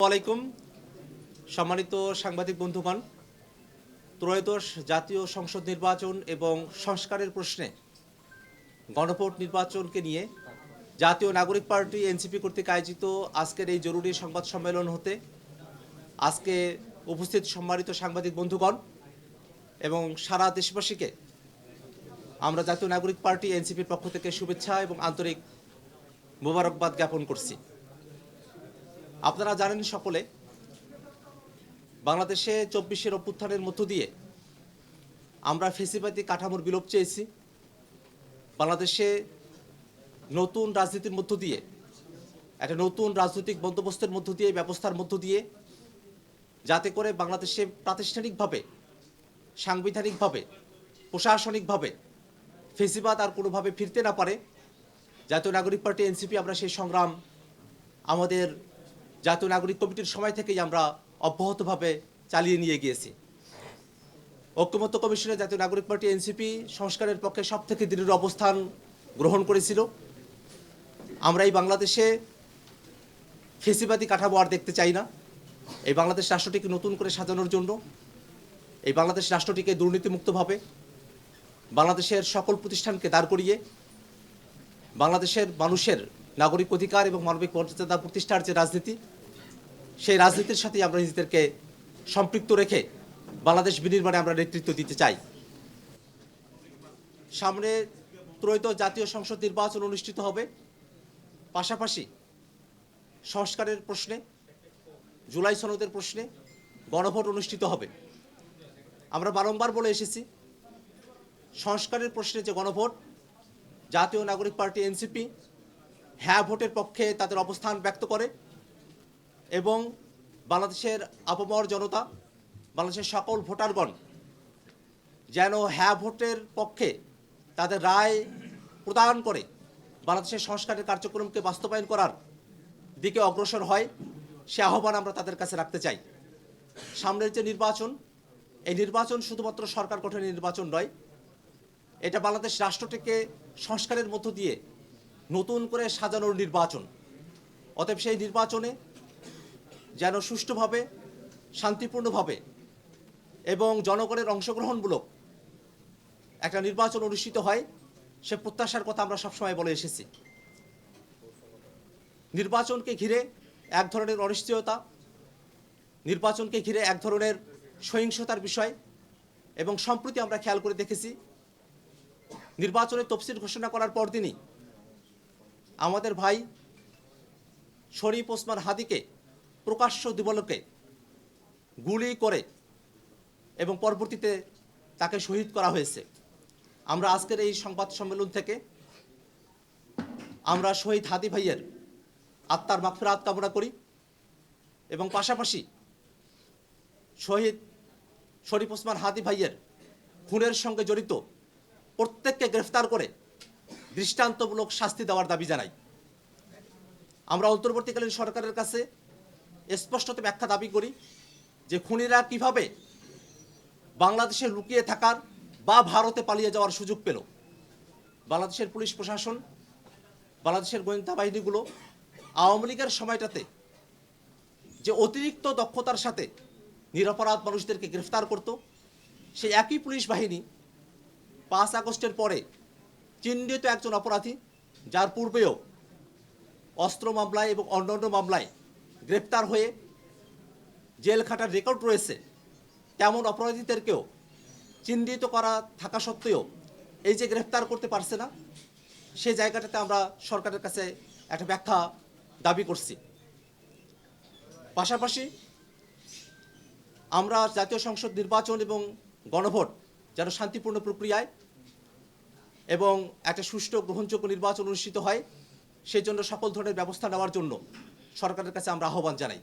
আলাইকুম সম্মানিত সাংবাদিক বন্ধুগণ, ত্রয়োদশ জাতীয় সংসদ নির্বাচন এবং সংস্কারের প্রশ্নে গণভোট নির্বাচনকে নিয়ে জাতীয় নাগরিক পার্টি এনসিপি কর্তৃক আয়োজিত আজকের এই জরুরি সংবাদ সম্মেলন হতে আজকে উপস্থিত সম্মানিত সাংবাদিক বন্ধুগণ এবং সারা দেশবাসীকে আমরা জাতীয় নাগরিক পার্টি এনসিপির পক্ষ থেকে শুভেচ্ছা এবং আন্তরিক মোবারকবাদ জ্ঞাপন করছি। আপনারা জানেন সকলে, বাংলাদেশে ২৪ অভ্যুত্থানের মধ্য দিয়ে আমরা ফ্যাসিবাদী কাঠামোর বিলোপ চেয়েছি। বাংলাদেশে নতুন রাজনীতির মধ্য দিয়ে, একটা নতুন রাজনৈতিক বন্দোবস্তের মধ্য দিয়ে, ব্যবস্থার মধ্য দিয়ে, যাতে করে বাংলাদেশে প্রাতিষ্ঠানিকভাবে, সাংবিধানিকভাবে, প্রশাসনিকভাবে ফ্যাসিবাদ আর কোনোভাবে ফিরতে না পারে, জাতীয় নাগরিক পার্টি এনসিপি আমরা সেই সংগ্রাম আমাদের জাতীয় নাগরিক কমিটির সময় থেকেই আমরা অব্যাহতভাবে চালিয়ে নিয়ে গিয়েছি। ঐক্যমত্য কমিশনে জাতীয় নাগরিক পার্টি এনসিপি সংস্কারের পক্ষে সবথেকে দৃঢ় অবস্থান গ্রহণ করেছিল। আমরা এই বাংলাদেশে ফ্যাসিবাদী কাঠামো আর দেখতে চাই না। এই বাংলাদেশ রাষ্ট্রটিকে নতুন করে সাজানোর জন্য, এই বাংলাদেশ রাষ্ট্রটিকে দুর্নীতিমুক্তভাবে, বাংলাদেশের সকল প্রতিষ্ঠানকে দাঁড় করিয়ে বাংলাদেশের মানুষের নাগরিক অধিকার এবং মানবিক মর্যাদা প্রতিষ্ঠার যে রাজনীতি, সেই রাজনীতির সাথে আমরা নিজেদেরকে সম্পৃক্ত রেখে বাংলাদেশ বিনির্মাণে আমরা নেতৃত্ব দিতে চাই। সামনে ত্রয়োদশ জাতীয় সংসদ নির্বাচন অনুষ্ঠিত হবে। পাশাপাশি সংস্কারের প্রশ্নে, জুলাই সনদের প্রশ্নে গণভোট অনুষ্ঠিত হবে। আমরা বারংবার বলে এসেছি, সংস্কারের প্রশ্নে যে গণভোট, জাতীয় নাগরিক পার্টি এনসিপি হ্যাঁ ভোটের পক্ষে তাদের অবস্থান ব্যক্ত করে এবং বাংলাদেশের আপামর জনতা, বাংলাদেশের সকল ভোটারগণ যেন হ্যাঁ ভোটের পক্ষে তাদের রায় প্রদান করে বাংলাদেশের সংস্কারের কার্যক্রমকে বাস্তবায়ন করার দিকে অগ্রসর হয়, সে আহ্বান আমরা তাদের কাছে রাখতে চাই। সামনের যে নির্বাচন, এই নির্বাচন শুধুমাত্র সরকার গঠনের নির্বাচন নয়, এটা বাংলাদেশ রাষ্ট্রটিকে সংস্কারের মধ্য দিয়ে নতুন করে সাজানোর নির্বাচন। অতএব সেই নির্বাচনে যেন সুষ্ঠুভাবে, শান্তিপূর্ণভাবে এবং জনগণের অংশগ্রহণমূলক একটা নির্বাচন অনুষ্ঠিত হয়, সে প্রত্যাশার কথা আমরা সবসময় বলে এসেছি। নির্বাচনকে ঘিরে এক ধরনের অনিশ্চয়তা, নির্বাচনকে ঘিরে এক ধরনের সহিংসতার বিষয় এবং সম্প্রতি আমরা খেয়াল করে দেখেছি, নির্বাচনের তফসিল ঘোষণা করার পরদিনই আমাদের ভাই শরীফ ওসমান হাদিকে প্রকাশ্য দিবালোকে গুলি করে এবং পরবর্তীতে তাকে শহীদ করা হয়েছে। আমরা আজকের এই সংবাদ সম্মেলন থেকে আমরা শহীদ হাদি ভাইয়ের আত্মার মাগফিরাত কামনা করি এবং পাশাপাশি শহীদ শরীফ ওসমান হাদি ভাইয়ের খুনের সঙ্গে জড়িত প্রত্যেককে গ্রেফতার করে দৃষ্টান্তমূলক শাস্তি দেওয়ার দাবি জানাই। আমরা অন্তর্বর্তীকালীন সরকারের কাছে স্পষ্টত ব্যাখ্যা দাবি করি যে খুনিরা কিভাবে বাংলাদেশে লুকিয়ে থাকার বা ভারতে পালিয়ে যাওয়ার সুযোগ পেল। বাংলাদেশের পুলিশ প্রশাসন, বাংলাদেশের গোয়েন্দা বাহিনীগুলো আওয়ামী লীগের সময়টাতে যে অতিরিক্ত দক্ষতার সাথে নিরপরাধ মানুষদেরকে গ্রেফতার করত, সেই একই পুলিশ বাহিনী ৫ আগস্টের পরে চিহ্নিত একজন অপরাধী, যার পূর্বেও অস্ত্র মামলায় এবং অন্যান্য মামলায় গ্রেপ্তার হয়ে জেল খাটার রেকর্ড রয়েছে, তেমন অপরাধীদেরকেও চিহ্নিত করা থাকা সত্ত্বেও এই যে গ্রেপ্তার করতে পারছে না, সেই জায়গাটাতে আমরা সরকারের কাছে একটা ব্যাখ্যা দাবি করছি। পাশাপাশি আমরা জাতীয় সংসদ নির্বাচন এবং গণভোট যেন শান্তিপূর্ণ প্রক্রিয়ায় এবং একটা সুষ্ঠু গ্রহণযোগ্য নির্বাচন অনুষ্ঠিত হয়, সেই জন্য সকল ধরনের ব্যবস্থা নেওয়ার জন্য সরকারের কাছে আমরা আহ্বান জানাই।